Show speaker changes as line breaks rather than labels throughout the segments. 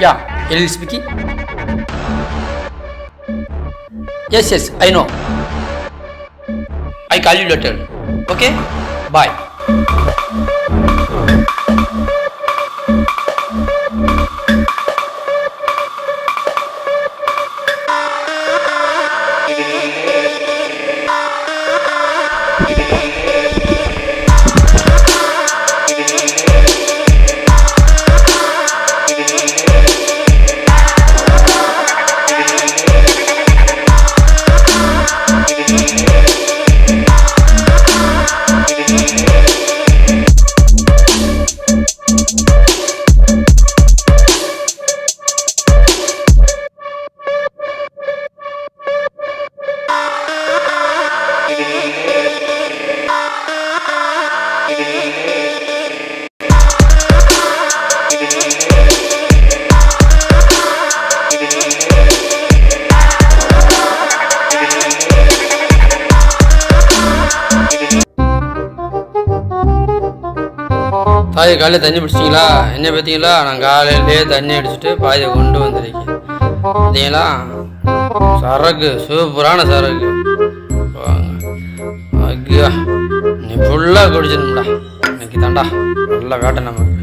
Yeah, Elil speaking. Yes, I know. I call you later. Okay? Bye. பாதி காலையில் தண்ணி பிடிச்சிங்களா? என்ன பார்த்தீங்களா? நான் காலையிலே தண்ணி அடிச்சுட்டு பாதியை கொண்டு வந்திருக்கேன். பார்த்தீங்களா? சரக்கு சூப்பரான சரக்கு. ஐயா, நீ ஃபுல்லாக குடிச்சிடணும்டா. இன்னைக்கு தாண்டா நல்லா காட்ட நமக்கு.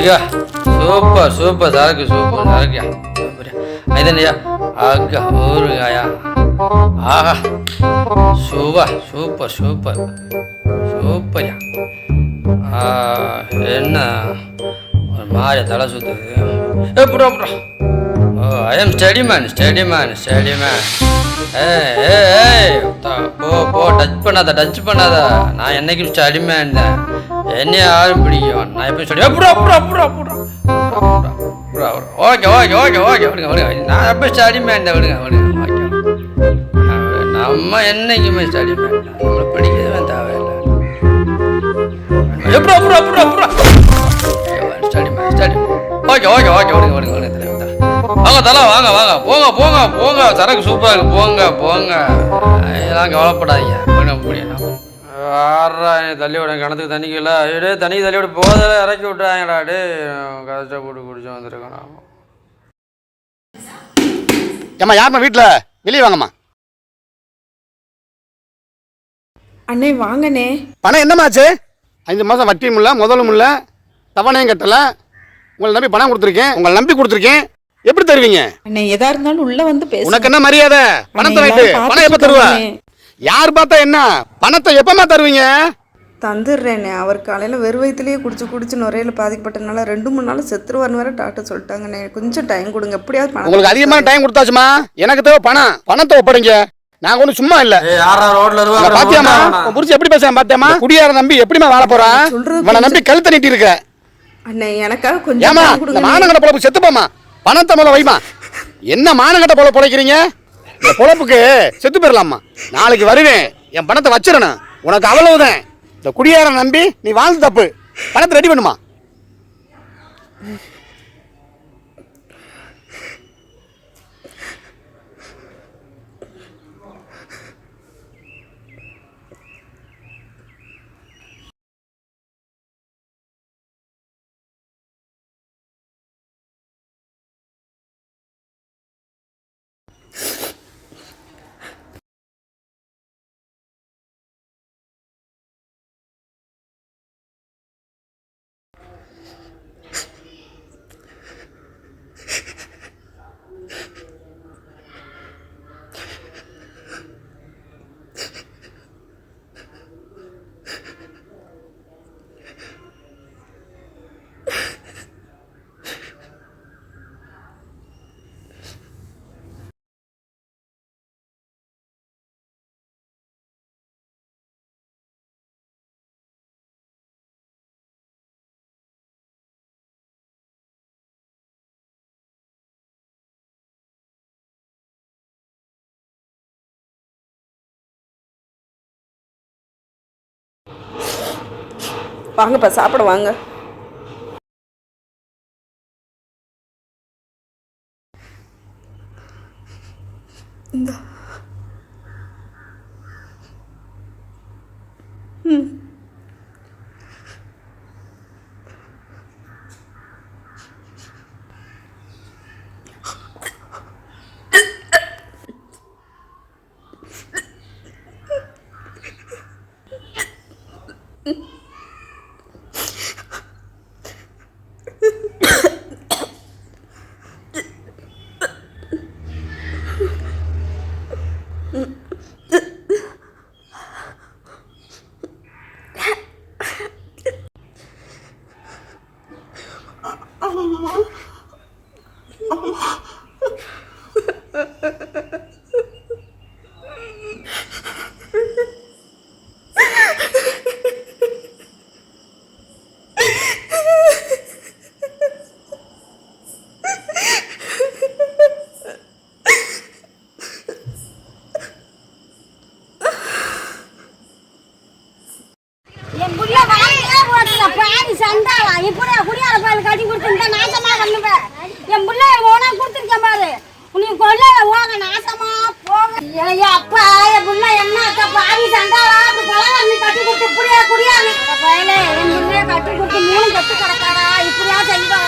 ஐயா, சூப்பர் சரக்கு சரக்குயா. ஐதன்யா அக்கா ஊருகாயா. ஆஹா, சூப்பர்யா. என்ன ஒரு மாதிரி தலை சுத்துது. எப்படா ஐ எம் ஸ்டடி மேன். போ டச் பண்ணாத. நான் என்னைக்கும் ஸ்டடி மேன் தான். என்ன யாரும் பிடிக்கும். நான் எப்பயும் ஸ்டடி. ஓகே விடுங்க. நான் எப்போ ஸ்டடி மேன் தான். விடுங்க. நம்ம என்னைக்குமே ஸ்டடி மேன். நம்மளை பிடிக்கவே தேவையில்லை. ஸ்டடி. ஓகே விடுங்க. வாங்க தலை, வாங்க. போங்க. சரக்கு சூப்பராக இருக்கு. போங்க. இதெல்லாம் கவலைப்படாதீங்க. முடியும். ஆறா தள்ளி விட கிணத்துக்கு தண்ணிக்கல. தண்ணி தள்ளி விட போதில் இறக்கி விட்டுறாங்கடா. கஷ்டப்பட்டு குடிச்சு வந்துருக்கேன்.
ஏம்மா யாரும்மா வீட்டில்? வெளியே வாங்கம்மா.
அண்ணே வாங்கண்ணே.
பணம் என்னமாச்சு? 5 மாதம் வட்டியும் இல்லை, முதலும் இல்லை, தவணையும் கட்டலை. உங்களை நம்பி பணம் கொடுத்துருக்கேன். எப்படி தருவீங்க?
அண்ணே எதா இருந்தாலும் உள்ள வந்து பேசு.
உனக்கு என்ன மரியாதை? பணத்தை வைட்டு பணம் எப்போ தருவ? யார் பார்த்தா என்ன? பணத்தை எப்பமா தருவீங்க?
தந்துடுறேண்ணே. அவர் காலையில் வெறும் வயிற்றுலேயே குடிச்சு நுரையில் பாதிக்கப்பட்டனால 2-3 நாள் செத்துருவார்னு வேற டாக்டர் சொல்லிட்டாங்கண்ணே. கொஞ்சம் டைம் கொடுங்க. எப்படியாவது பணம்.
உங்களுக்கு அதிகமான டைம் கொடுத்தாச்சுமா. எனக்கு தேவை பணத்தை ஒப்படைங்க. நாங்க ஒன்றும் சும்மா இல்ல. பாத்தியாமா புரிச்சு எப்படி பேசுறேன்? பாத்தியாமா குடியார நம்பி எப்படிமா வாழ போறான்? இவனை நம்பி கழுத்த நீட்டி இருக்க.
அண்ணே எனக்காக கொஞ்சம்
மானங்கட்ட பொழப்பு செத்துப்போமா. பணத்தை மேல வைமா. என்ன மானங்கட்ட பொழப்பு பொழைக்கிறீங்க? இந்த பொழப்புக்கு செத்து போயிடலாமா. நாளைக்கு வருவேன், என் பணத்தை வச்சிடணும். உனக்கு அவ்வளவுதான். இந்த குடியார நம்பி நீ வாழ்ந்து தப்பு. பணத்தை ரெடி பண்ணுமா.
வாங்கப்பா சாப்பிட வாங்க. இந்த
என் புள்ள வாங்கியே போடல பாதி சண்டாளா இப்படி குடியார பால் கட்டி கொடுத்துட்டா நாசமா பண்ணுவேன் என் புள்ள ஓனா கொடுத்துருக்கேன் பாரு நீ கொல்ல ஓன நாசமா போக அப்பா என் புள்ள என்ன அக்கா பாதி சண்டாளா அப்படி பழம் கட்டி கொடுத்து இப்படியா குடியாரு பயலே என் புள்ளைய கட்டி கொடுத்து 3 கட்டு கிடக்காடா இப்படியா செய்வா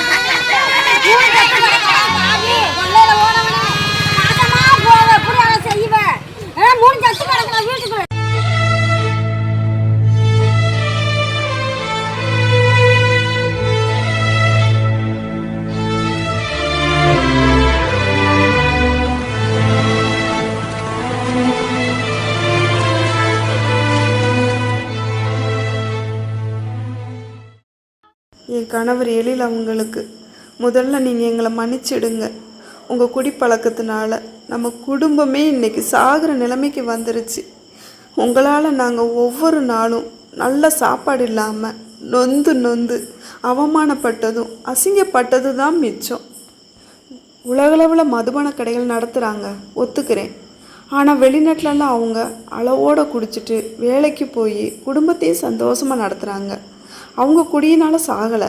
3 கட்டு கிடக்காடா பாதி கொல்ல ஓனவனே நாசமா போக இப்படியா செய்வேன் 3 கட்டு கிடக்கா வீட்டுக்குள்ள
என் கணவர் எழில் அவங்களுக்கு முதல்ல நீங்கள் எங்களை மன்னிச்சிடுங்க. உங்கள் குடிப்பழக்கத்தினால நம்ம குடும்பமே இன்றைக்கி சாகிற நிலைமைக்கு வந்துருச்சு. உங்களால் நாங்கள் ஒவ்வொரு நாளும் நல்ல சாப்பாடு இல்லாமல் நொந்து நொந்து அவமானப்பட்டதும் அசிங்கப்பட்டது தான் மிச்சம். உலகளவில் மதுபான கடைகள் நடத்துகிறாங்க, ஒத்துக்கிறேன். ஆனால் வெளிநாட்டிலலாம் அவங்க அளவோடு குடிச்சிட்டு வேலைக்கு போய் குடும்பத்தையும் சந்தோஷமாக நடத்துகிறாங்க. அவங்க குடியினால் சாகலை.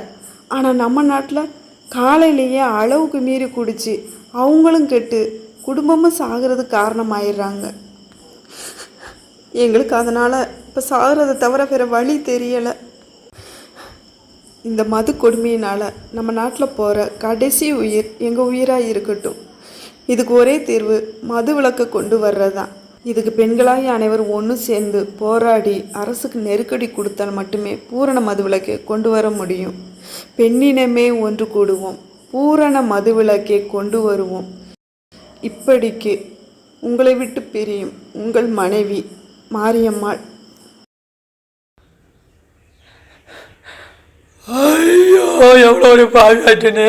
ஆனால் நம்ம நாட்டில் காலையிலேயே அளவுக்கு மீறி குடித்து அவங்களும் கெட்டு குடும்பமும் சாகிறது காரணமாயிடுறாங்க. எங்களுக்கு அதனால் இப்போ சாகிறத தவிர வேறு வழி தெரியலை. இந்த மது கொடுமையினால் நம்ம நாட்டில் போகிற கடைசி உயிர் எங்கள் உயிராக இருக்கட்டும். இதுக்கு ஒரே தீர்வு மது விலக்கை கொண்டு வர்றது தான். இதுக்கு பெண்களாகி அனைவரும் ஒன்று சேர்ந்து போராடி அரசுக்கு நெருக்கடி கொடுத்தால் மட்டுமே பூரண மதுவிலக்கை கொண்டு வர முடியும். பெண்ணினமே ஒன்று கூடுவோம், பூரண மதுவிலக்கை கொண்டு வருவோம். இப்படிக்கு உங்களை விட்டு பிரியும் உங்கள் மனைவி மாரியம்மாள்.
ஐயோ எவ்வளோ ஒரு பாகாட்டுன்னு